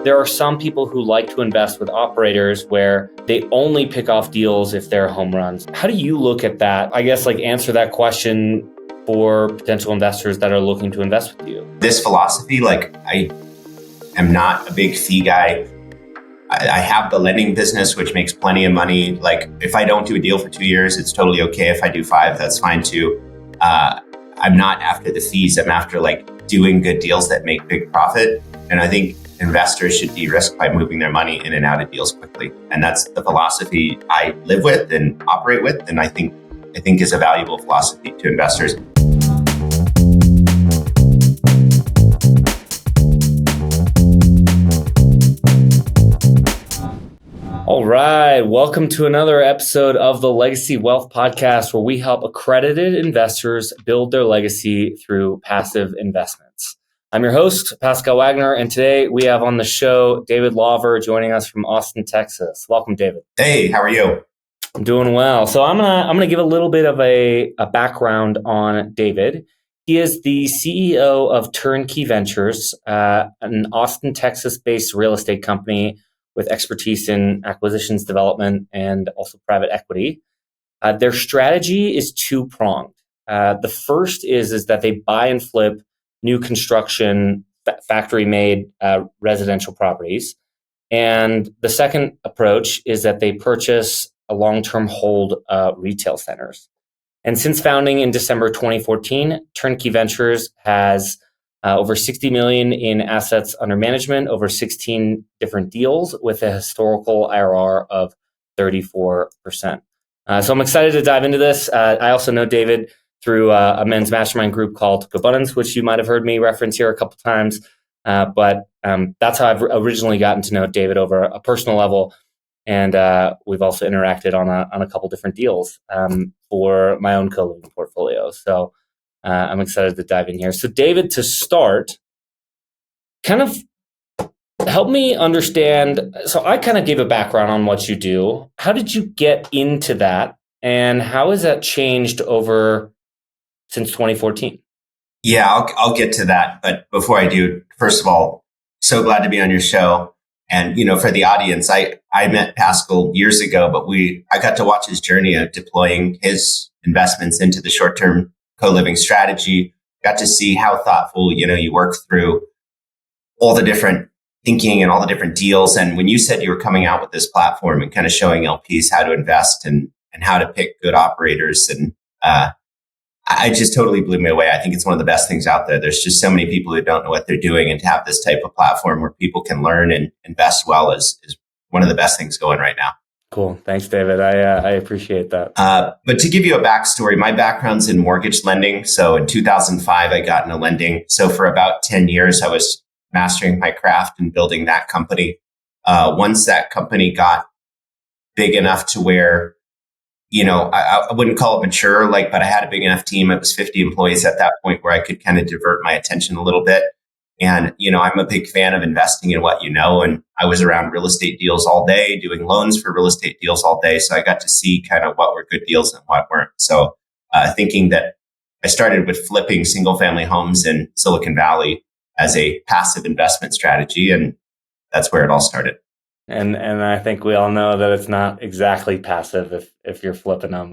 There are some people who like to invest with operators where they only pick off deals if they're home runs. How do you look at that? I guess answer that question for potential investors that are looking to invest with you. This philosophy, I am not a big fee guy. I have the lending business, which makes plenty of money. If I don't do a deal for 2 years, it's totally okay. If I do 5, that's fine too. I'm not after the fees. I'm after doing good deals that make big profit. And I think investors should de-risk by moving their money in and out of deals quickly. And that's the philosophy I live with and operate with. And I think is a valuable philosophy to investors. All right. Welcome to another episode of the Legacy Wealth Podcast, where we help accredited investors build their legacy through passive investments. I'm your host, Pascal Wagner, and today we have on the show David Lawver joining us from Austin, Texas. Welcome, David. Hey, how are you? I'm doing well. So I'm gonna give a little bit of a background on David. He is the CEO of Turnkey Ventures, an Austin, Texas-based real estate company with expertise in acquisitions, development, and also private equity. Their strategy is two-pronged. The first is that they buy and flip new construction, factory-made residential properties. And the second approach is that they purchase a long-term hold retail centers. And since founding in December 2014, Turnkey Ventures has over 60 million in assets under management, over 16 different deals with a historical IRR of 34%. So I'm excited to dive into this. I also know David through a men's mastermind group called Abundance, which you might have heard me reference here a couple times. But that's how I've originally gotten to know David over a personal level. And we've also interacted on a couple different deals for my own co-living portfolio. So I'm excited to dive in here. So David, to start, kind of help me understand. So I kind of gave a background on what you do. How did you get into that? And how has that changed since 2014? Yeah, I'll get to that. But before I do, first of all, so glad to be on your show. And, for the audience, I met Pascal years ago, but I got to watch his journey of deploying his investments into the short-term co-living strategy, got to see how thoughtful, you work through all the different thinking and all the different deals. And when you said you were coming out with this platform and kind of showing LPs how to invest and how to pick good operators, and I just totally blew me away. I think it's one of the best things out there. There's just so many people who don't know what they're doing, and to have this type of platform where people can learn and invest well is one of the best things going right now. Cool. Thanks, David. I appreciate that. But to give you a backstory, my background's in mortgage lending. So in 2005, I got into lending. So for about 10 years, I was mastering my craft and building that company. Once that company got big enough to where, I wouldn't call it mature, but I had a big enough team. It was 50 employees at that point where I could kind of divert my attention a little bit. And, I'm a big fan of investing in what you know. And I was around real estate deals all day, doing loans for real estate deals all day. So I got to see kind of what were good deals and what weren't. So thinking that I started with flipping single family homes in Silicon Valley as a passive investment strategy. And that's where it all started. And I think we all know that it's not exactly passive if you're flipping them.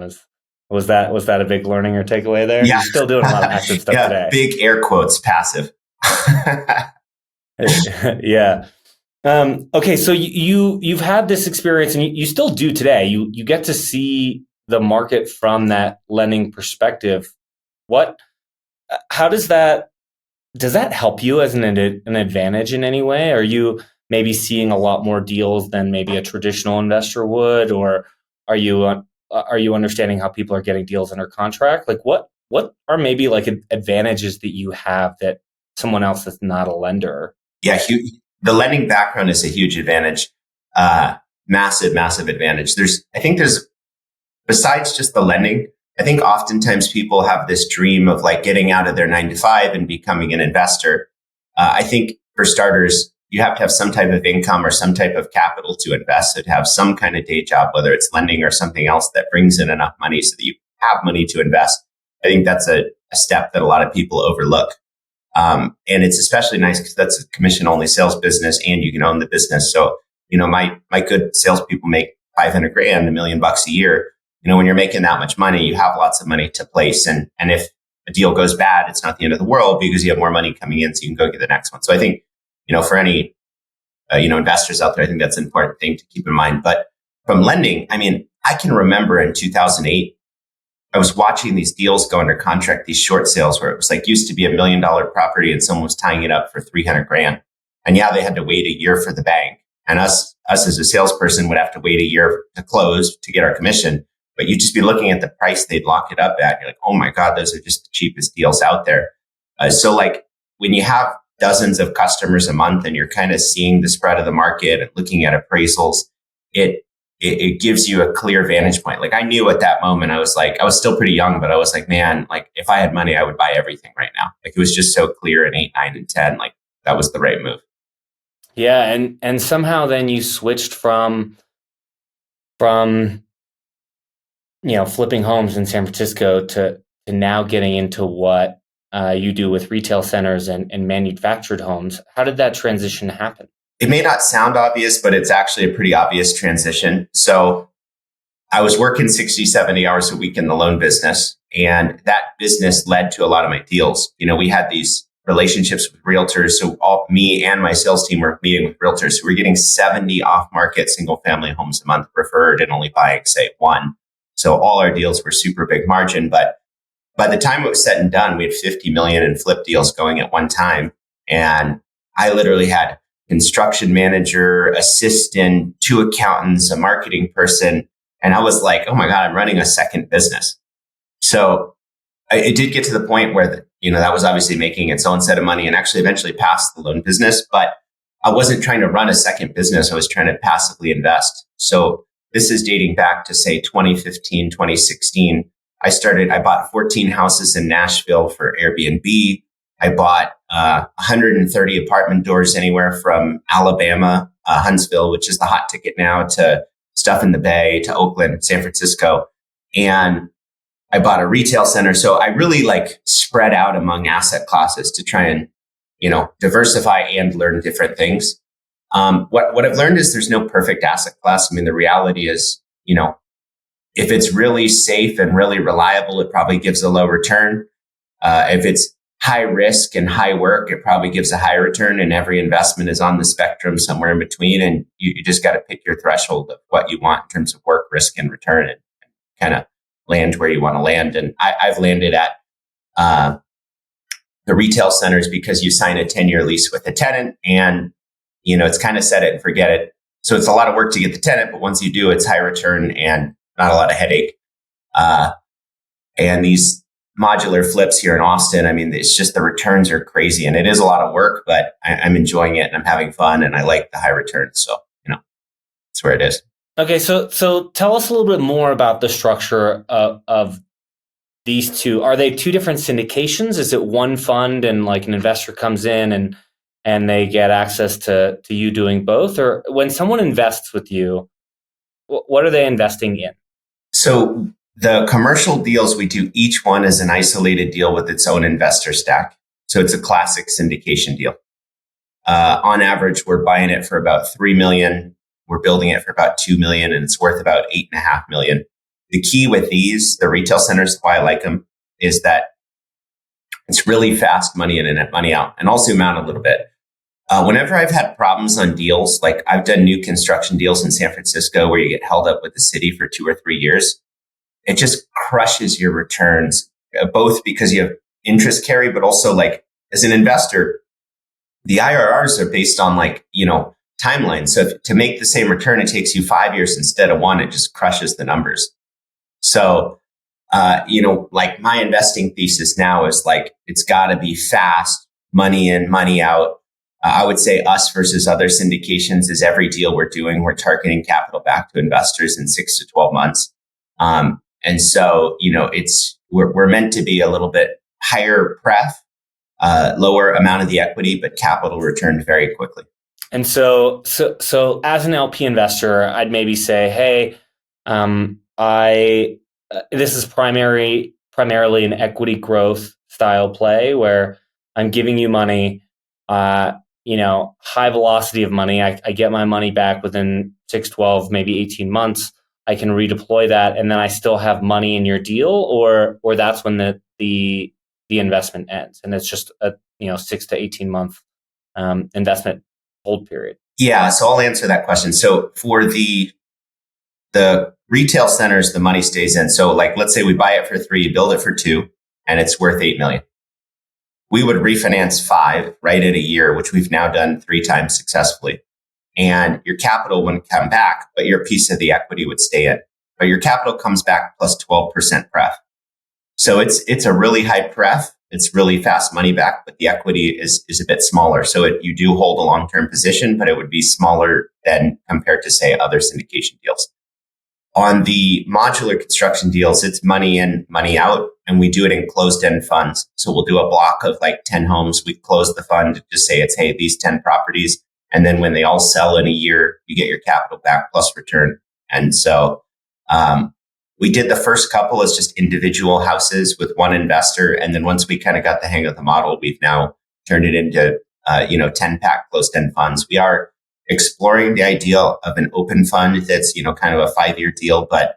Was that a big learning or takeaway there? Yeah. You're still doing a lot of active stuff today. Big air quotes, passive. Yeah. Okay. So you've had this experience, and you still do today. You get to see the market from that lending perspective. How does that help you as an advantage in any way? Are you maybe seeing a lot more deals than maybe a traditional investor would, or are you understanding how people are getting deals under contract? What are maybe advantages that you have that someone else that's not a lender? Yeah, the lending background is a huge advantage, massive advantage. I think besides just the lending, I think oftentimes people have this dream of getting out of their 9 to 5 and becoming an investor. I think for starters, you have to have some type of income or some type of capital to invest. So to have some kind of day job, whether it's lending or something else that brings in enough money so that you have money to invest. I think that's a step that a lot of people overlook. And it's especially nice because that's a commission only sales business and you can own the business. So, my good salespeople make 500 grand, $1 million a year. When you're making that much money, you have lots of money to place. And if a deal goes bad, it's not the end of the world because you have more money coming in, so you can go get the next one. So I think, for any, investors out there, I think that's an important thing to keep in mind. But from lending, I can remember in 2008, I was watching these deals go under contract, these short sales where it was like used to be $1 million property and someone was tying it up for 300 grand. And yeah, they had to wait a year for the bank. And us as a salesperson would have to wait a year to close to get our commission. But you'd just be looking at the price they'd lock it up at. You're like, oh my God, those are just the cheapest deals out there. So like when you have dozens of customers a month and you're kind of seeing the spread of the market and looking at appraisals, it gives you a clear vantage point. Like I knew at that moment, I was still pretty young, but I was like, man, like if I had money, I would buy everything right now. Like it was just so clear in 8, 9, and 10, like that was the right move. Yeah. And somehow then you switched from, flipping homes in San Francisco to now getting into what you do with retail centers and manufactured homes. How did that transition happen? It may not sound obvious, but it's actually a pretty obvious transition. So I was working 60, 70 hours a week in the loan business, and that business led to a lot of my deals. We had these relationships with realtors. So me and my sales team were meeting with realtors. So we're getting 70 off-market single-family homes a month preferred and only buying, say, one. So all our deals were super big margin. But by the time it was said and done, we had 50 million in flip deals going at one time. And I literally had construction manager, assistant, 2 accountants, a marketing person. And I was like, oh my God, I'm running a second business. So it did get to the point where, that was obviously making its own set of money and actually eventually passed the loan business. But I wasn't trying to run a second business. I was trying to passively invest. So this is dating back to say 2015, 2016. I bought 14 houses in Nashville for Airbnb. I bought 130 apartment doors anywhere from Alabama, Huntsville, which is the hot ticket now, to stuff in the Bay, to Oakland, San Francisco. And I bought a retail center. So I really spread out among asset classes to try and, diversify and learn different things. What I've learned is there's no perfect asset class. The reality is, if it's really safe and really reliable, it probably gives a low return. If it's high risk and high work, it probably gives a high return, and every investment is on the spectrum somewhere in between. And you just got to pick your threshold of what you want in terms of work, risk, and return, and kind of land where you want to land. And I've landed at the retail centers because you sign a 10-year lease with a tenant, and it's kind of set it and forget it. So it's a lot of work to get the tenant, but once you do, it's high return and not a lot of headache. And these modular flips here in Austin, it's just the returns are crazy, and it is a lot of work, but I'm enjoying it and I'm having fun and I like the high returns. So, that's where it is. Okay. So tell us a little bit more about the structure of these two. Are they two different syndications? Is it one fund and an investor comes in and they get access to you doing both? Or when someone invests with you, what are they investing in? So the commercial deals we do, each one is an isolated deal with its own investor stack. So it's a classic syndication deal. On average, we're buying it for about 3 million. We're building it for about 2 million, and it's worth about 8.5 million. The key with these, the retail centers, why I like them, is that it's really fast money in and money out. And I'll zoom out a little bit. Whenever I've had problems on deals, like I've done new construction deals in San Francisco where you get held up with the city for 2 or 3 years, it just crushes your returns, both because you have interest carry, but also as an investor, the IRRs are based on timeline. So to make the same return, it takes you 5 years instead of 1. It just crushes the numbers. So, my investing thesis now is it's got to be fast, money in, money out. I would say us versus other syndications is every deal we're doing, we're targeting capital back to investors in 6 to 12 months. And so, we're meant to be a little bit higher pref, lower amount of the equity, but capital returned very quickly. And so as an LP investor, I'd maybe say, hey, this is primarily an equity growth style play where I'm giving you money, high velocity of money. I get my money back within 6, 12, maybe 18 months. I can redeploy that, and then I still have money in your deal, or that's when the investment ends, and it's just a 6 to 18 month investment hold period. Yeah, so I'll answer that question. So for the retail centers, the money stays in. So like, let's say we buy it for 3, build it for 2, and it's worth 8 million. We would refinance 5 right at a year, which we've now done 3 times successfully. And your capital wouldn't come back, but your piece of the equity would stay in. But your capital comes back plus 12% pref. So it's a really high pref. It's really fast money back, but the equity is a bit smaller. So you do hold a long-term position, but it would be smaller than compared to, say, other syndication deals. On the modular construction deals, it's money in, money out, and we do it in closed-end funds. So we'll do a block of like 10 homes. We close the fund to just say it's, hey, these 10 properties. And then when they all sell in a year, you get your capital back plus return. And so we did the first couple as just individual houses with one investor. And then once we kind of got the hang of the model, we've now turned it into 10-pack closed-end funds. We are exploring the idea of an open fund that's, kind of a 5-year deal, but,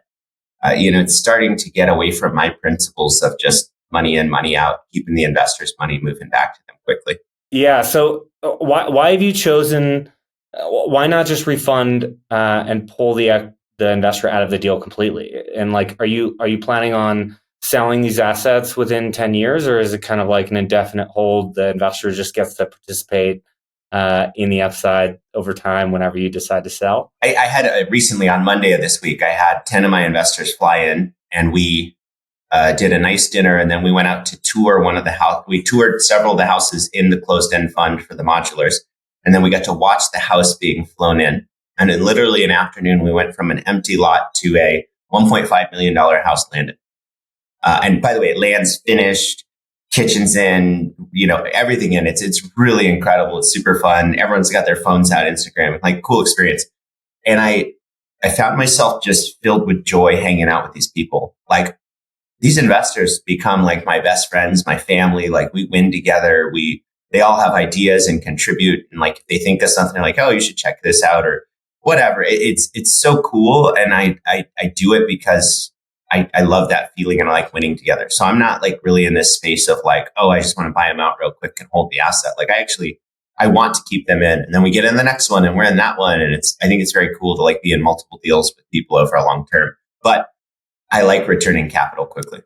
it's starting to get away from my principles of just money in, money out, keeping the investors' money moving back to them quickly. Yeah. So why have you chosen, why not just refund and pull the investor out of the deal completely? And like, are you planning on selling these assets within 10 years, or is it kind of like an indefinite hold? The investor just gets to participate in the upside over time whenever you decide to sell? I had recently on Monday of this week, I had 10 of my investors fly in, and we did a nice dinner, and then we went out to tour one of the house. We toured several of the houses in the closed-end fund for the modulars, and then we got to watch the house being flown in. And in literally an afternoon, we went from an empty lot to a $1.5 million house landed. And by the way, it lands finished, kitchen's in, everything in it. It's really incredible. It's super fun. Everyone's got their phones out, Instagram, like cool experience. And I found myself just filled with joy hanging out with these people. Like, these investors become like my best friends, my family. Like, we win together. They all have ideas and contribute. And like, if they think of something, they're like, oh, you should check this out or whatever. It's so cool. And I do it because I love that feeling, and I like winning together. So I'm not like really in this space of like, oh, I just want to buy them out real quick and hold the asset. Like, I want to keep them in, and then we get in the next one and we're in that one. And I think it's very cool to like be in multiple deals with people over a long term, but I like returning capital quickly.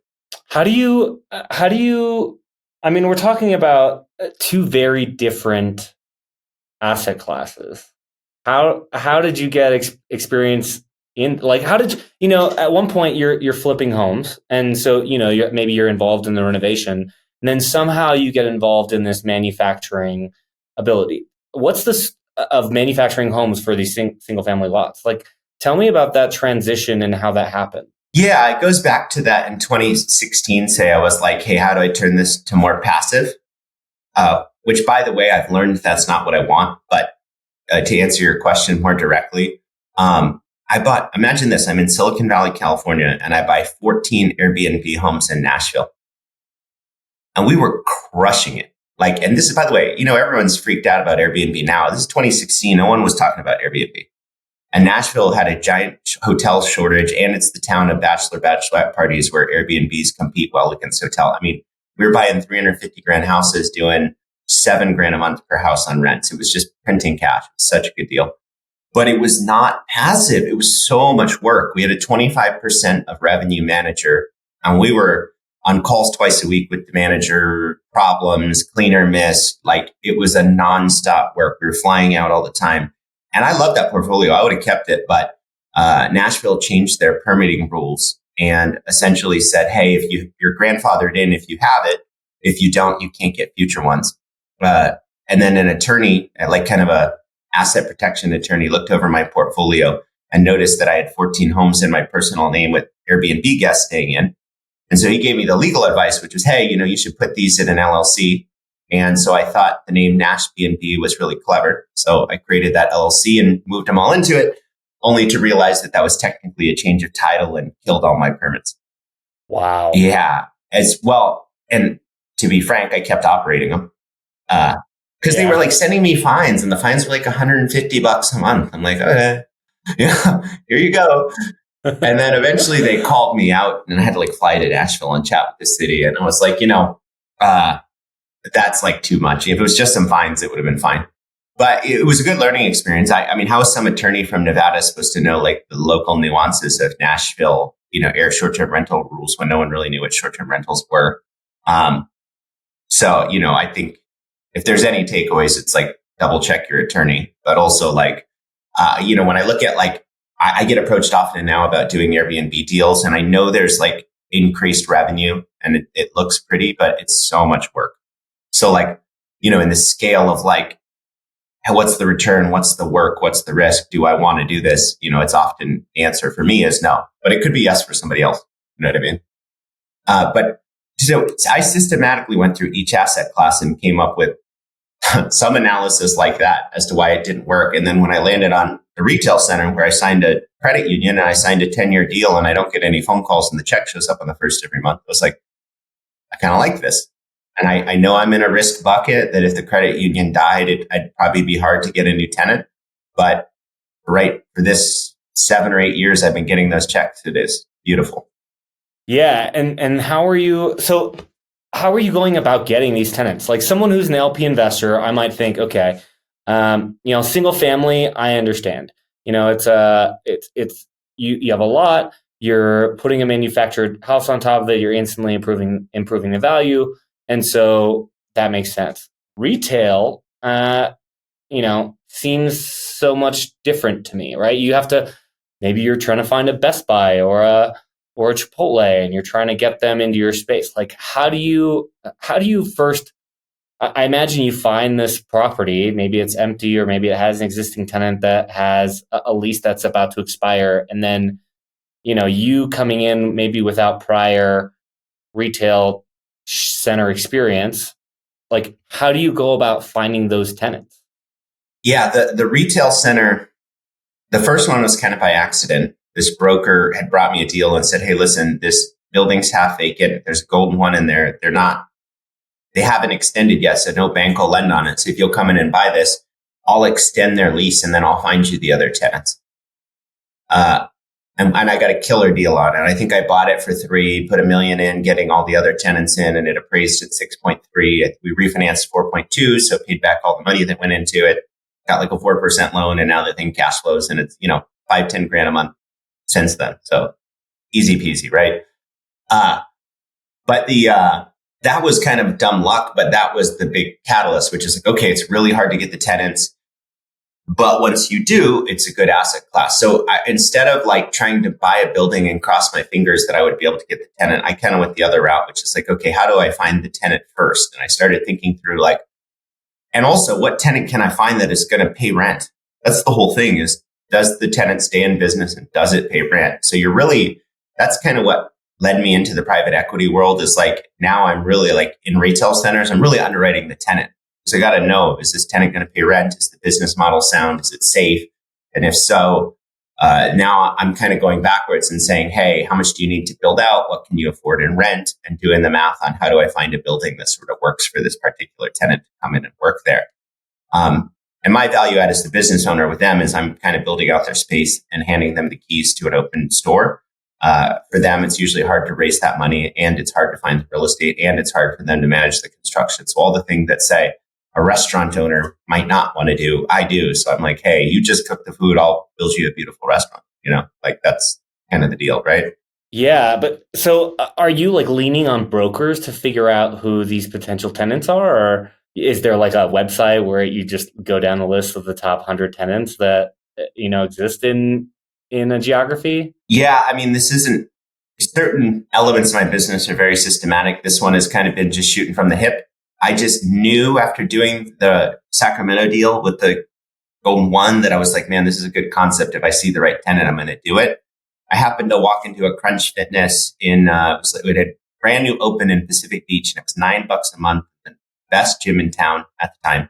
How do you, I mean, we're talking about 2 very different asset classes. How did you get experience in, like, how did you, at one point you're flipping homes, and so, maybe you're involved in the renovation, and then somehow you get involved in this manufacturing ability. What's this of manufacturing homes for these single family lots? Like, tell me about that transition and how that happened. Yeah, it goes back to that in 2016. Say I was like, hey, how do I turn this to more passive? Which, by the way, I've learned that's not what I want. But to answer your question more directly, imagine this, I'm in Silicon Valley, California, and I buy 14 Airbnb homes in Nashville. And we were crushing it. Like, and this is, by the way, everyone's freaked out about Airbnb now. This is 2016. No one was talking about Airbnb. And Nashville had a giant hotel shortage, and it's the town of bachelorette parties where Airbnbs compete well against hotel. I mean, we were buying $350,000 houses, doing $7,000 a month per house on rents. It was just printing cash. It was such a good deal. But it was not passive. It was so much work. We had a 25% of revenue manager, and we were on calls twice a week with the manager, problems, cleaner miss. Like, it was a nonstop work. We were flying out all the time. And I love that portfolio. I would have kept it, but Nashville changed their permitting rules and essentially said, hey, if you're grandfathered in, if you have it, if you don't, you can't get future ones. And then an attorney, like kind of a asset protection attorney, looked over my portfolio and noticed that I had 14 homes in my personal name with Airbnb guests staying in. And so he gave me the legal advice, which was, hey, you should put these in an LLC. And so I thought the name NashBnB was really clever. So I created that LLC and moved them all into it, only to realize that was technically a change of title and killed all my permits. Wow. Yeah. As well. And to be frank, I kept operating them. Because they were Yeah. like sending me fines, and the fines were like $150 a month. I'm like, okay, yeah, here you go. And then eventually they called me out, and I had to like fly to Nashville and chat with the city. And I was like, uh, that's like too much. If it was just some fines, it would have been fine. But it was a good learning experience. I mean, how is some attorney from Nevada supposed to know like the local nuances of Nashville, air short-term rental rules when no one really knew what short-term rentals were? Um, so, I think if there's any takeaways, it's like double check your attorney, but also like, when I look at like, I get approached often now about doing Airbnb deals, and I know there's like increased revenue and it looks pretty, but it's so much work. So like, in the scale of like, what's the return? What's the work? What's the risk? Do I want to do this? It's often the answer for me is no, but it could be yes for somebody else. You know what I mean? But so I systematically went through each asset class and came up with some analysis like that as to why it didn't work. And then when I landed on the retail center where I signed a credit union and I signed a 10-year deal and I don't get any phone calls and the check shows up on the first every month, I was like, I kind of like this. And I know I'm in a risk bucket that if the credit union died, I'd probably be hard to get a new tenant. But right for this 7 or 8 years, I've been getting those checks. It is beautiful. Yeah. And how are you going about getting these tenants? Like someone who's an LP investor, I might think, okay, single family, I understand. It's you have a lot, you're putting a manufactured house on top of it, you're instantly improving the value. And so that makes sense. Retail, seems so much different to me, right? Maybe you're trying to find a Best Buy or a Chipotle, and you're trying to get them into your space. Like, how do you first? I imagine you find this property. Maybe it's empty, or maybe it has an existing tenant that has a lease that's about to expire, and then you coming in maybe without prior retail center experience. Like, how do you go about finding those tenants? Yeah, the retail center, the first one was kind of by accident. This broker had brought me a deal and said, hey, listen, this building's half vacant. There's a golden one in there. They haven't extended yet, so no bank will lend on it. So if you'll come in and buy this, I'll extend their lease and then I'll find you the other tenants. And I got a killer deal on it. I think I bought it for 3, put $1 million in, getting all the other tenants in, and it appraised at 6.3. We refinanced 4.2, so paid back all the money that went into it. Got like a 4% loan, and now the thing cash flows, and it's 5-10 grand a month since then. So easy peasy, right? But that was kind of dumb luck, but that was the big catalyst, which is like, okay, it's really hard to get the tenants. But once you do, it's a good asset class. So instead of like trying to buy a building and cross my fingers that I would be able to get the tenant, I kind of went the other route, which is like, okay, how do I find the tenant first? And I started thinking through like, and also what tenant can I find that is going to pay rent? That's the whole thing is, does the tenant stay in business and does it pay rent? So that's kind of what led me into the private equity world is like, now I'm really like in retail centers, I'm really underwriting the tenant. So I got to know, is this tenant going to pay rent? Is the business model sound? Is it safe? And if so, now I'm kind of going backwards and saying, hey, how much do you need to build out? What can you afford in rent? And doing the math on how do I find a building that sort of works for this particular tenant to come in and work there. And my value add as the business owner with them is I'm kind of building out their space and handing them the keys to an open store. For them, it's usually hard to raise that money, and it's hard to find the real estate, and it's hard for them to manage the construction. So all the things that say a restaurant owner might not want to do, I do. So I'm like, hey, you just cook the food, I'll build you a beautiful restaurant. Like that's kind of the deal, right? Yeah, but so are you like leaning on brokers to figure out who these potential tenants are, or is there like a website where you just go down the list of the top 100 tenants that exist in a geography? Yeah, I mean, this isn't certain elements of my business are very systematic. This one has kind of been just shooting from the hip. I just knew after doing the Sacramento deal with the Golden One that I was like, man, this is a good concept. If I see the right tenant, I'm going to do it. I happened to walk into a Crunch Fitness it had brand new open in Pacific Beach, and it was $9 a month, the best gym in town at the time.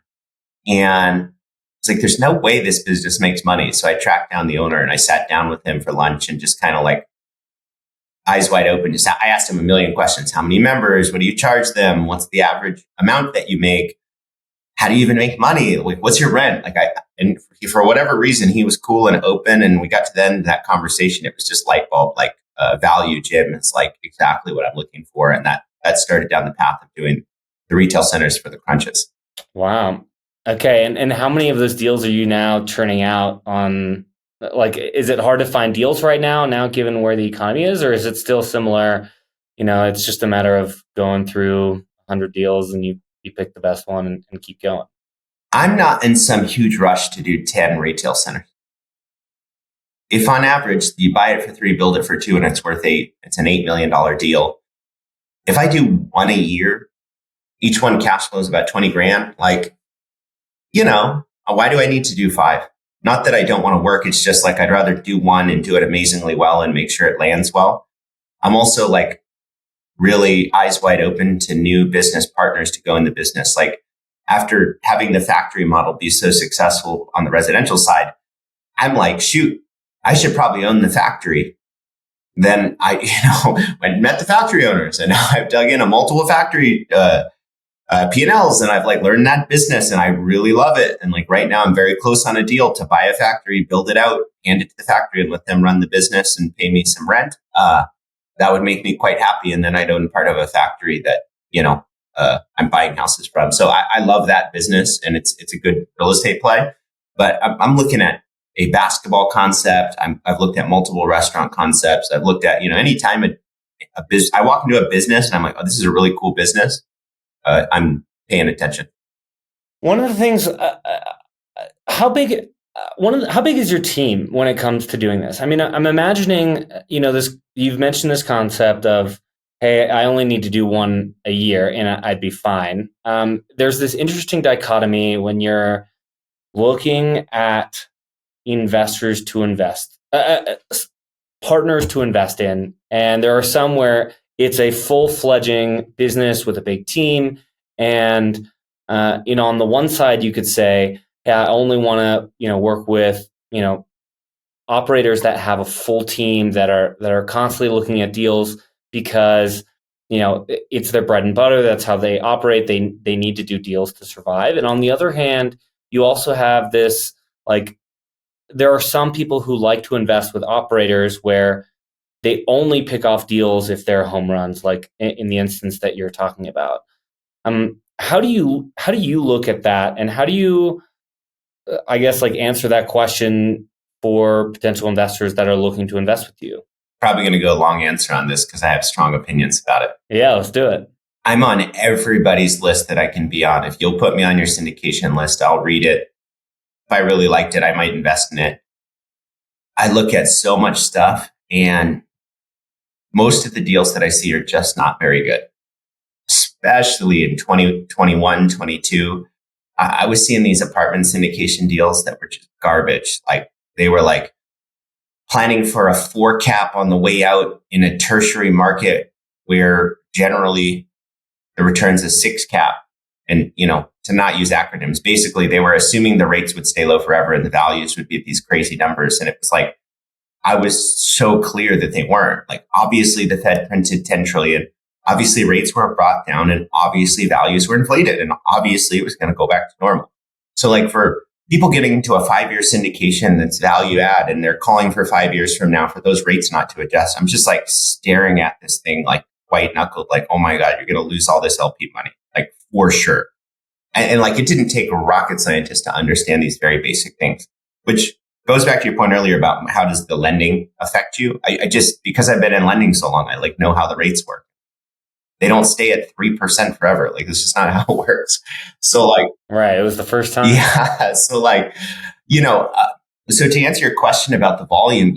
And it's like, there's no way this business makes money. So I tracked down the owner and I sat down with him for lunch and just kind of like eyes wide open. I asked him a million questions. How many members? What do you charge them? What's the average amount that you make? how do you even make money? Like, what's your rent? And for whatever reason, he was cool and open. And we got to the end of that conversation. It was just light bulb, like value, Jim. It's like exactly what I'm looking for. And that started down the path of doing the retail centers for the crunches. Wow. Okay. And how many of those deals are you now churning out on? Like, is it hard to find deals right now, given where the economy is, or is it still similar? It's just a matter of going through 100 deals and you pick the best one and keep going. I'm not in some huge rush to do 10 retail centers. If on average you buy it for 3, build it for 2, and it's worth 8, it's an $8 million deal. If I do 1 a year, each one cash flows about 20 grand. Like, why do I need to do 5? Not that I don't want to work. It's just like, I'd rather do 1 and do it amazingly well and make sure it lands well. I'm also like really eyes wide open to new business partners to go in the business. Like, after having the factory model be so successful on the residential side, I'm like, shoot, I should probably own the factory. Then I, went and met the factory owners, and now I've dug in a multiple factory P&Ls, and I've like learned that business, and I really love it. And like right now I'm very close on a deal to buy a factory, build it out, hand it to the factory and let them run the business and pay me some rent. That would make me quite happy. And then I'd own part of a factory that, I'm buying houses from. So I love that business, and it's a good real estate play. But I'm looking at a basketball concept. I've looked at multiple restaurant concepts. I've looked at, anytime I walk into a business and I'm like, oh, this is a really cool business. I'm paying attention. One of the things, how big is your team when it comes to doing this? I mean, I'm imagining, this. You've mentioned this concept of, hey, I only need to do 1 a year and I'd be fine. There's this interesting dichotomy when you're looking at investors to invest, partners to invest in, and there are some where it's a full-fledging business with a big team. And, on the one side, you could say, hey, I only want to, work with, operators that have a full team that are constantly looking at deals because, it's their bread and butter. That's how they operate. They need to do deals to survive. And on the other hand, you also have this, like, there are some people who like to invest with operators where they only pick off deals if they're home runs, like in the instance that you're talking about. How do you look at that, and how do you, I guess, like answer that question for potential investors that are looking to invest with you? Probably going to go a long answer on this because I have strong opinions about it. Yeah, let's do it. I'm on everybody's list that I can be on. If you'll put me on your syndication list, I'll read it. If I really liked it, I might invest in it. I look at so much stuff, and most of the deals that I see are just not very good, especially in 2021, 22. I was seeing these apartment syndication deals that were just garbage. Like, they were like planning for a 4 cap on the way out in a tertiary market where generally the returns a 6 cap. And, to not use acronyms, basically they were assuming the rates would stay low forever and the values would be at these crazy numbers. And it was like, I was so clear that they weren't. Like, obviously the Fed printed 10 trillion. Obviously rates were brought down, and obviously values were inflated, and obviously it was going to go back to normal. So like, for people getting into a 5-year syndication that's value add, and they're calling for 5 years from now for those rates not to adjust, I'm just like staring at this thing like white knuckled, like, oh my God, you're going to lose all this LP money, like, for sure. And like, it didn't take a rocket scientist to understand these very basic things, which goes back to your point earlier about how does the lending affect you? I just, because I've been in lending so long, I like know how the rates work. They don't stay at 3% forever. Like, this is not how it works. So like, right. It was the first time. Yeah. So like, so to answer your question about the volume,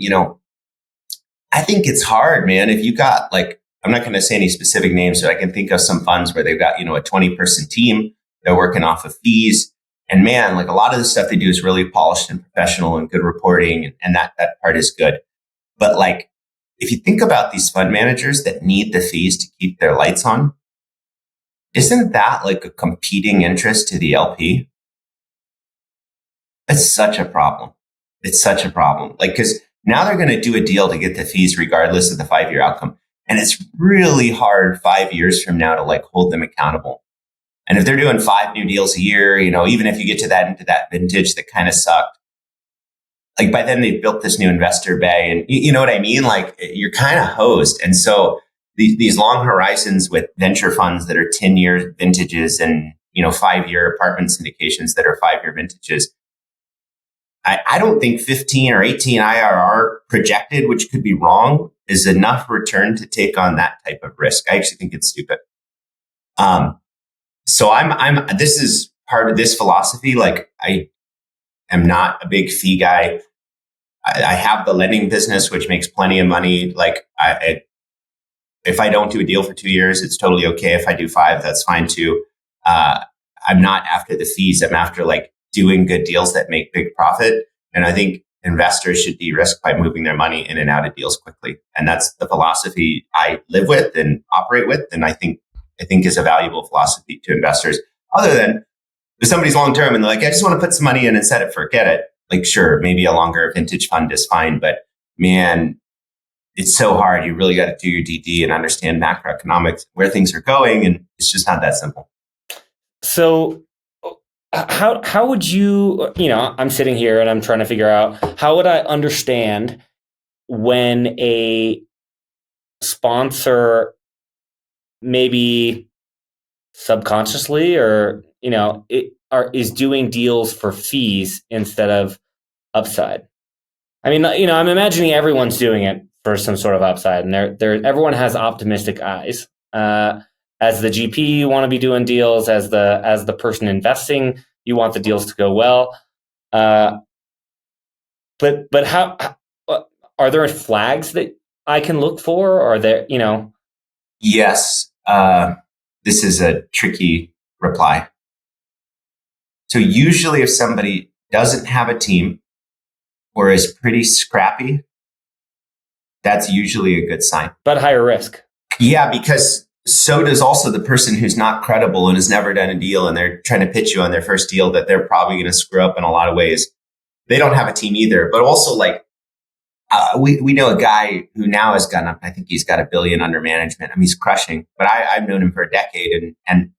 I think it's hard, man. If you got like, I'm not going to say any specific names, but I can think of some funds where they've got, a 20-person team. They're working off of fees. And man, like, a lot of the stuff they do is really polished and professional and good reporting. And that part is good. But like, if you think about these fund managers that need the fees to keep their lights on, isn't that like a competing interest to the LP? It's such a problem. It's such a problem. Like, because now they're going to do a deal to get the fees regardless of the 5-year outcome. And it's really hard 5 years from now to like hold them accountable. And if they're doing 5 new deals a year, even if you get into that vintage that kind of sucked, like by then they've built this new investor bay, and you know what I mean? Like you're kind of hosed. And so these long horizons with venture funds that are 10-year vintages and, 5-year apartment syndications that are 5-year vintages, I don't think 15 or 18 IRR projected, which could be wrong, is enough return to take on that type of risk. I actually think it's stupid. So this is part of this philosophy. Like I am not a big fee guy. I have the lending business, which makes plenty of money. Like if I don't do a deal for 2 years, it's totally okay. If I do 5, that's fine too. I'm not after the fees. I'm after like doing good deals that make big profit. And I think investors should de-risk by moving their money in and out of deals quickly. And that's the philosophy I live with and operate with. And I think is a valuable philosophy to investors. Other than if somebody's long-term and they're like, I just want to put some money in and set it, forget it. Like, sure, maybe a longer vintage fund is fine, but man, it's so hard. You really got to do your DD and understand macroeconomics, where things are going. And it's just not that simple. So how would you, I'm sitting here and I'm trying to figure out, how would I understand when a sponsor maybe subconsciously or, is doing deals for fees instead of upside? I mean, I'm imagining everyone's doing it for some sort of upside, and everyone has optimistic eyes. As the GP, you want to be doing deals. As the person investing, you want the deals to go well. But how are there flags that I can look for? Or are there, Yes. This is a tricky reply. So usually if somebody doesn't have a team or is pretty scrappy, that's usually a good sign. But higher risk. Yeah, because so does also the person who's not credible and has never done a deal, and they're trying to pitch you on their first deal that they're probably going to screw up in a lot of ways. They don't have a team either. But also like, we know a guy who now has gone up. I think he's got $1 billion under management. I mean, he's crushing, but I've known him for a decade. And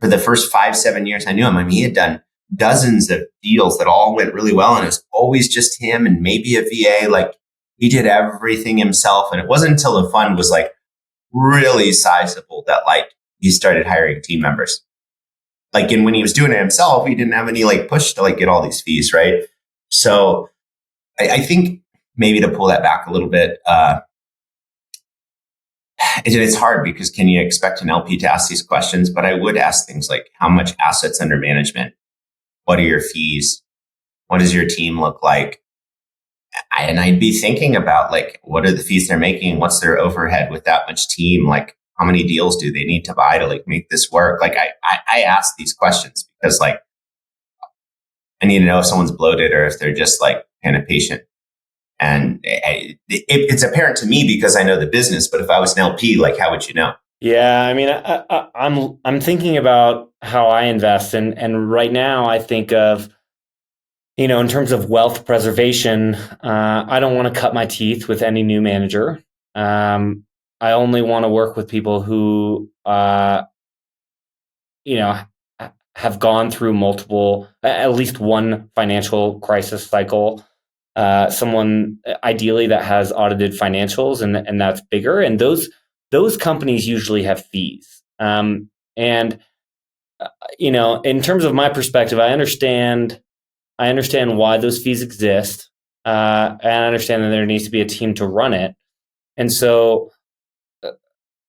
for the first 5-7 years I knew him, I mean, he had done dozens of deals that all went really well. And it was always just him and maybe a VA. Like he did everything himself. And it wasn't until the fund was like really sizable that like he started hiring team members. Like, and when he was doing it himself, he didn't have any like push to like get all these fees. Right. So I think, maybe to pull that back a little bit, it's hard because can you expect an LP to ask these questions? But I would ask things like, how much assets under management? What are your fees? What does your team look like? And I'd be thinking about like, what are the fees they're making? What's their overhead with that much team? Like, how many deals do they need to buy to like make this work? Like, I ask these questions because like, I need to know if someone's bloated or if they're just like kind of patient. And it's apparent to me because I know the business. But if I was an LP, like, how would you know? Yeah, I mean, I'm thinking about how I invest, and right now I think of, in terms of wealth preservation. I don't want to cut my teeth with any new manager. I only want to work with people who, have gone through at least one financial crisis cycle. Someone ideally that has audited financials and that's bigger. And those companies usually have fees. And in terms of my perspective, I understand why those fees exist. And I understand that there needs to be a team to run it. And so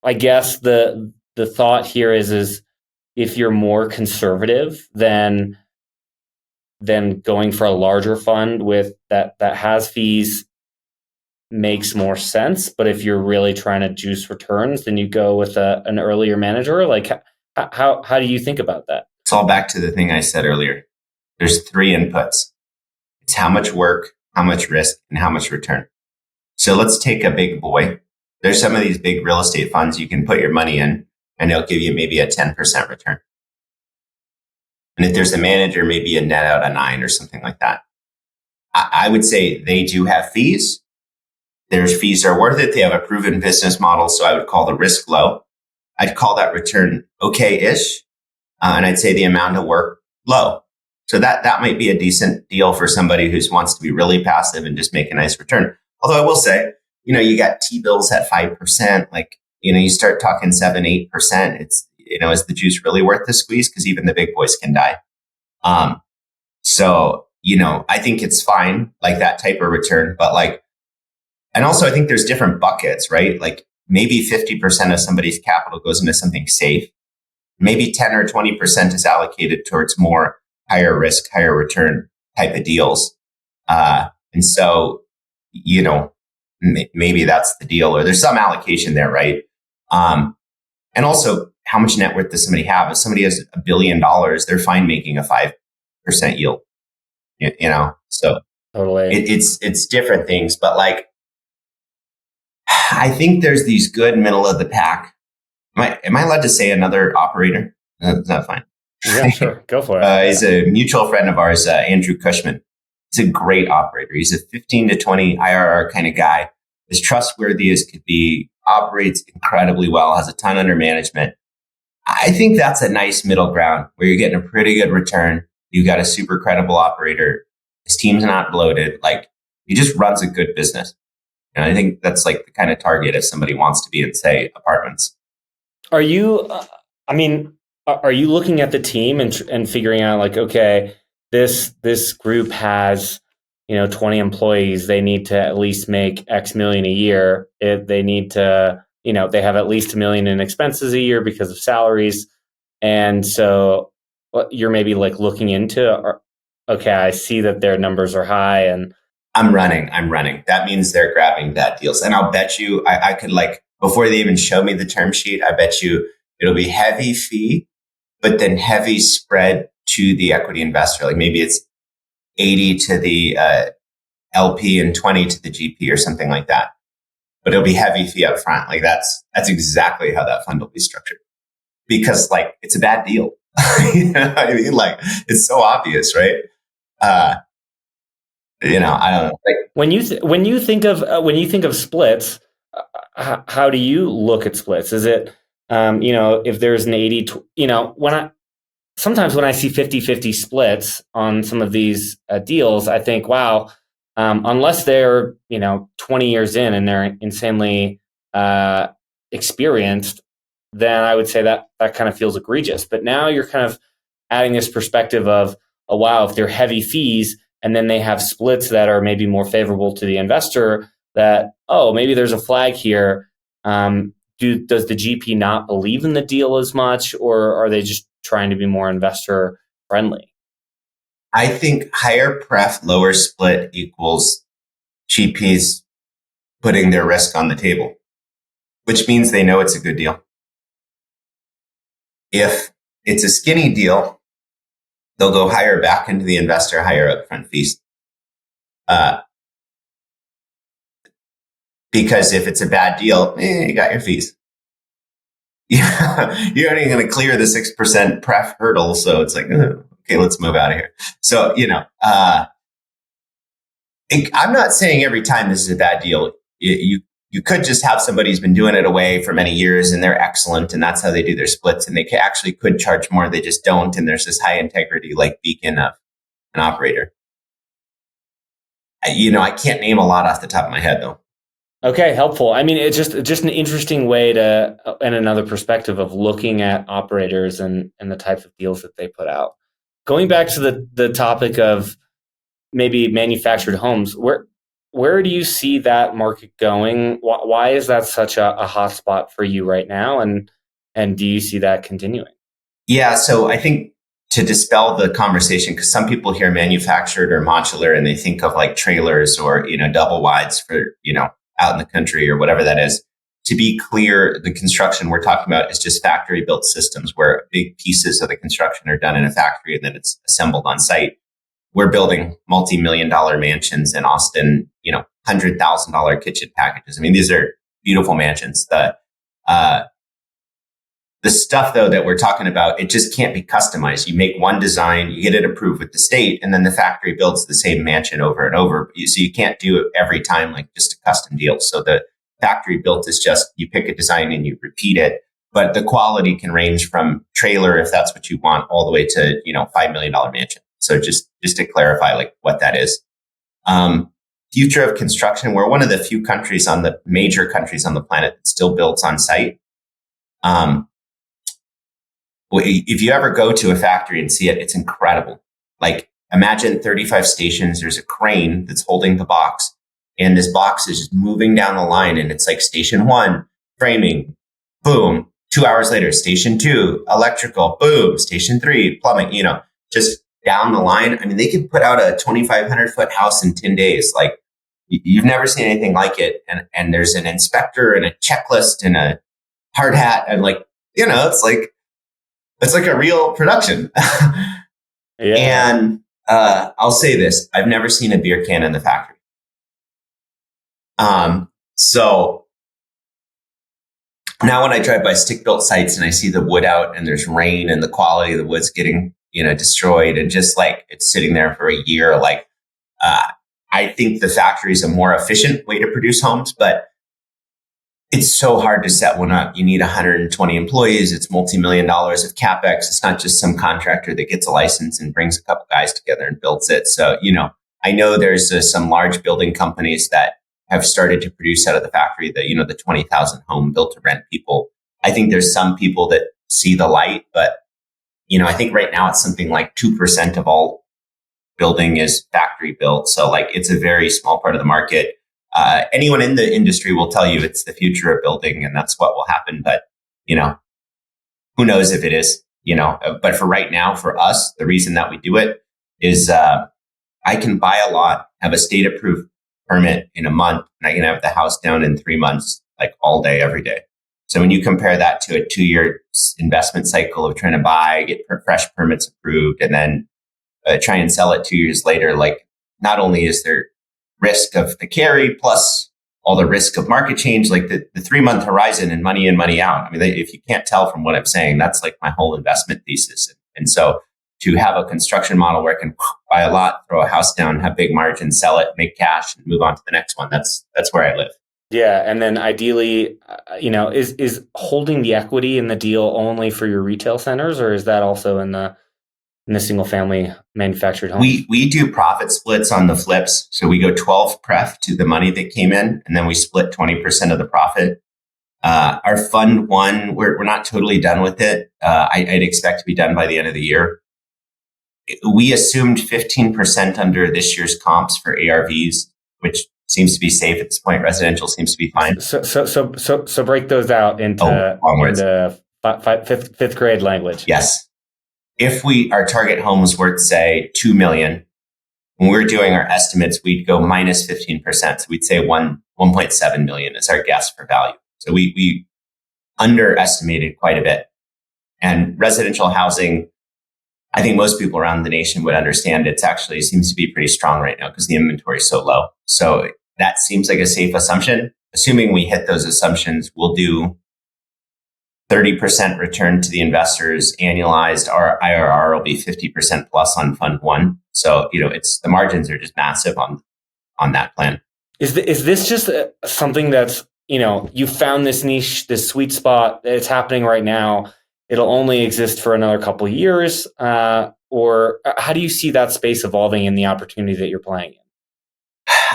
I guess the thought here is if you're more conservative than going for a larger fund with that has fees makes more sense. But if you're really trying to juice returns, then you go with an earlier manager. Like how do you think about that? It's all back to the thing I said earlier. There's 3 inputs. It's how much work, how much risk, and how much return. So let's take a big boy. There's some of these big real estate funds you can put your money in and they'll give you maybe a 10% return. And if there's a manager, maybe a net out of 9 or something like that. I would say they do have fees. Their fees are worth it. They have a proven business model. So I would call the risk low. I'd call that return okay-ish. And I'd say the amount of work low. So that might be a decent deal for somebody who wants to be really passive and just make a nice return. Although I will say, you got T-bills at 5%, like, you start talking 7-8%. It's, is the juice really worth the squeeze? Because even the big boys can die. So, I think it's fine, like that type of return, but like, and also I think there's different buckets, right? Like maybe 50% of somebody's capital goes into something safe. Maybe 10 or 20% is allocated towards more higher risk, higher return type of deals. And so, maybe that's the deal, or there's some allocation there, right? And also, how much net worth does somebody have? If somebody has $1 billion, they're fine making a 5% yield, so Totally. It's different things, but like, I think there's these good middle of the pack. Am I allowed to say another operator? Is that fine? Yeah, sure. Go for it. He's a mutual friend of ours, Andrew Cushman. He's a great operator. He's a 15 to 20 IRR kind of guy. As trustworthy as could be, operates incredibly well, has a ton under management. I think that's a nice middle ground where you're getting a pretty good return. You've got a super credible operator. His team's not bloated. Like, he just runs a good business. And I think that's like the kind of target if somebody wants to be in, say, apartments. Are you, are you looking at the team and figuring out like, okay, this group has, 20 employees, they need to at least make X million a year. If they need to, they have at least $1 million in expenses a year because of salaries. And so you're maybe like looking into, okay, I see that their numbers are high and I'm running. That means they're grabbing bad deals. And I'll bet you I could, like, before they even show me the term sheet, I bet you it'll be heavy fee, but then heavy spread to the equity investor. Like maybe it's 80 to the LP and 20 to the GP or something like that. But it'll be heavy fee up front. Like that's exactly how that fund will be structured. Because like it's a bad deal. You know what I mean? Like it's so obvious, right? I don't know. Like when you think of splits, how do you look at splits? Is it if there's an 80, sometimes when I see 50-50 splits on some of these deals, I think, wow, unless they're 20 years in and they're insanely experienced, then I would say that kind of feels egregious. But now you're kind of adding this perspective of, oh wow, if they're heavy fees and then they have splits that are maybe more favorable to the investor, that maybe there's a flag here. Does the GP not believe in the deal as much, or are they just trying to be more investor friendly? I think higher pref, lower split equals GPs putting their risk on the table, which means they know it's a good deal. If it's a skinny deal, they'll go higher back into the investor, higher upfront fees. Because if it's a bad deal, you got your fees. Yeah, you're only going to clear the 6% pref hurdle. So it's like, okay, let's move out of here. So, I'm not saying every time this is a bad deal. You could just have somebody who's been doing it away for many years and they're excellent and that's how they do their splits and they actually could charge more. They just don't. And there's this high integrity like beacon of an operator. I can't name a lot off the top of my head though. Okay, helpful. I mean, it's just an interesting way to, and another perspective of looking at operators and the types of deals that they put out. Going back to the topic of maybe manufactured homes, where do you see that market going? Why is that such a hot spot for you right now? And do you see that continuing? Yeah, so I think to dispel the conversation, because some people hear manufactured or modular and they think of like trailers or, double wides for, out in the country or whatever that is. To be clear, the construction we're talking about is just factory built systems where big pieces of the construction are done in a factory and then it's assembled on site. We're building multi-million-dollar mansions in Austin, $100,000 kitchen packages. I mean, these are beautiful mansions. The stuff though that we're talking about, it just can't be customized. You make one design, you get it approved with the state, and then the factory builds the same mansion over and over. So you can't do it every time like just a custom deal. So the factory built is just, you pick a design and you repeat it. but the quality can range from trailer, if that's what you want, all the way to, $5 million mansion. So just to clarify, like what that is. Future of construction. We're one of the few major countries on the planet that still builds on site. If you ever go to a factory and see it, it's incredible. Like imagine 35 stations. There's a crane that's holding the box, and this box is just moving down the line. And it's like station 1, framing, boom. 2 hours later, station 2, electrical, boom. Station 3, plumbing, just down the line. I mean, they could put out a 2,500 foot house in 10 days. Like you've never seen anything like it. And there's an inspector and a checklist and a hard hat. And like, it's like a real production. Yeah. And I'll say this, I've never seen a beer can in the factory. So now when I drive by stick-built sites and I see the wood out and there's rain and the quality of the wood's getting, destroyed, and just like it's sitting there for a year, like I think the factory is a more efficient way to produce homes, but it's so hard to set one up. You need 120 employees. It's multi-million dollars of CapEx. It's not just some contractor that gets a license and brings a couple guys together and builds it. So, I know there's some large building companies that have started to produce out of the factory, the 20,000 home built to rent people. I think there's some people that see the light, but, I think right now it's something like 2% of all building is factory built. So like it's a very small part of the market. Anyone in the industry will tell you it's the future of building and that's what will happen. But, who knows if it is, but for right now, for us, the reason that we do it is I can buy a lot, have a state approved permit in a month, and I can have the house down in 3 months, like all day, every day. So when you compare that to a 2-year investment cycle of trying to buy, get fresh permits approved, and then try and sell it 2 years later, like not only is there risk of the carry plus all the risk of market change, like the 3-month horizon and money in, money out. I mean, if you can't tell from what I'm saying, that's like my whole investment thesis. And so to have a construction model where I can buy a lot, throw a house down, have big margins, sell it, make cash, and move on to the next one, that's where I live. Yeah, and then ideally, is holding the equity in the deal only for your retail centers, or is that also in the single family manufactured homes? We do profit splits on the flips. So we go 12 pref to the money that came in, and then we split 20% of the profit. Our fund one, we're not totally done with it. I'd expect to be done by the end of the year. We assumed 15% under this year's comps for ARVs, which seems to be safe at this point. Residential seems to be fine. So break those out into fifth grade language. Yes. If our target home was worth, say, $2 million, when we're doing our estimates, we'd go minus 15%. So we'd say 1.7 million is our guess for value. So we underestimated quite a bit. And residential housing, I think most people around the nation would understand it actually seems to be pretty strong right now because the inventory is so low. So that seems like a safe assumption. Assuming we hit those assumptions, we'll do 30% return to the investors annualized. Our IRR will be 50% plus on fund one. So, it's the margins are just massive on that plan. Is this just something that's, you found this niche, this sweet spot, it's happening right now. It'll only exist for another couple of years. Or how do you see that space evolving in the opportunity that you're playing in?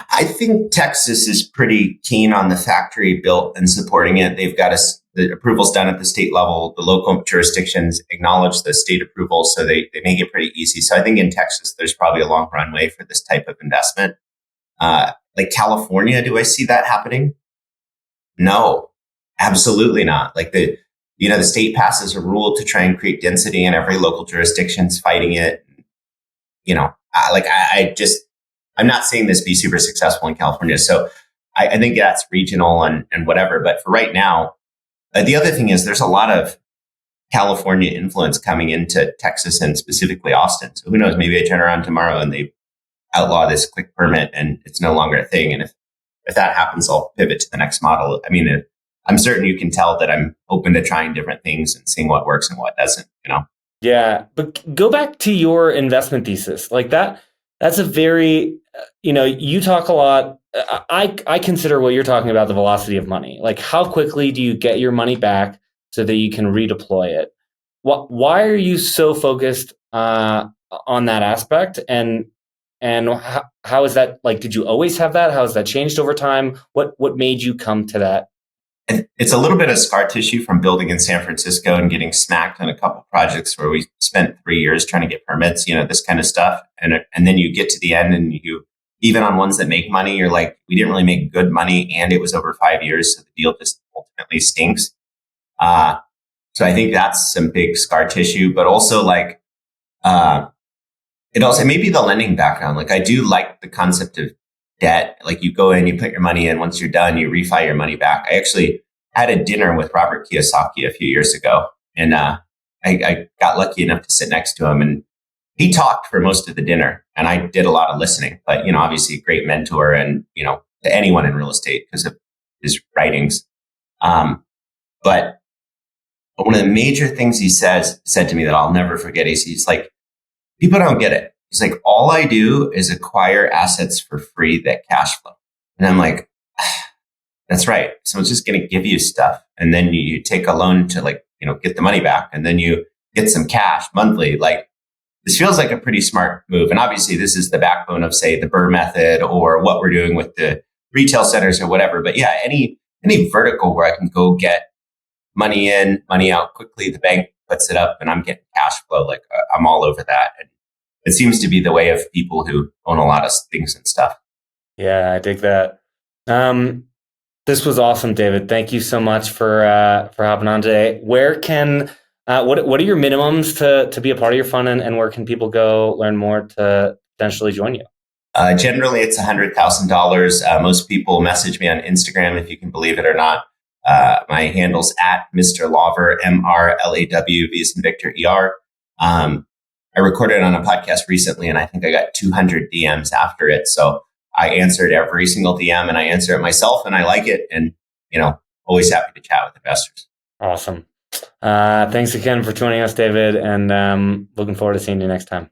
I think Texas is pretty keen on the factory built and supporting it. They've got the approvals done at the state level. The local jurisdictions acknowledge the state approval, so they make it pretty easy. So I think in Texas, there's probably a long runway for this type of investment. Like California, do I see that happening? No, absolutely not. Like the state passes a rule to try and create density, and every local jurisdiction's fighting it. I'm not seeing this be super successful in California. So I think that's regional and whatever. But for right now, the other thing is there's a lot of California influence coming into Texas and specifically Austin. So who knows, maybe I turn around tomorrow and they outlaw this quick permit and it's no longer a thing. And if that happens, I'll pivot to the next model. I mean, I'm certain you can tell that I'm open to trying different things and seeing what works and what doesn't, Yeah. But go back to your investment thesis like that. That's a very, you talk a lot. I consider what you're talking about the velocity of money. Like how quickly do you get your money back so that you can redeploy it. Why are you so focused on that aspect? And how is that, like, did you always have that? How has that changed over time? What made you come to that? It's a little bit of scar tissue from building in San Francisco and getting smacked on a couple projects where we spent 3 years trying to get permits, this kind of stuff. And then you get to the end and even on ones that make money, you're like, we didn't really make good money and it was over 5 years. So the deal just ultimately stinks. So I think that's some big scar tissue, but also like, it may be the lending background. Like I do like the concept of debt. Like you go in, you put your money in, once you're done, you refi your money back. I actually had a dinner with Robert Kiyosaki a few years ago, and I got lucky enough to sit next to him, and he talked for most of the dinner, and I did a lot of listening. But obviously a great mentor, and to anyone in real estate because of his writings. But one of the major things he said to me that I'll never forget is he's like, people don't get it. He's like, all I do is acquire assets for free that cash flow. And I'm like, that's right. Someone's just going to give you stuff. And then you take a loan to get the money back. And then you get some cash monthly. Like this feels like a pretty smart move. And obviously this is the backbone of, say, the Burr method or what we're doing with the retail centers or whatever. But yeah, any vertical where I can go get money in, money out quickly, the bank puts it up and I'm getting cash flow. Like I'm all over that. And it seems to be the way of people who own a lot of things and stuff. Yeah, I dig that. This was awesome, David. Thank you so much for hopping on today. Where can what are your minimums to be a part of your fund, and where can people go learn more to potentially join you? Generally, it's $100,000. Most people message me on Instagram, if you can believe it or not. My handle's at Mr. Lawver, MRLAW, V as in Victor, ER. I recorded on a podcast recently, and I think I got 200 DMs after it. So I answered every single DM, and I answer it myself, and I like it. And, always happy to chat with investors. Awesome. Thanks again for joining us, David, and looking forward to seeing you next time.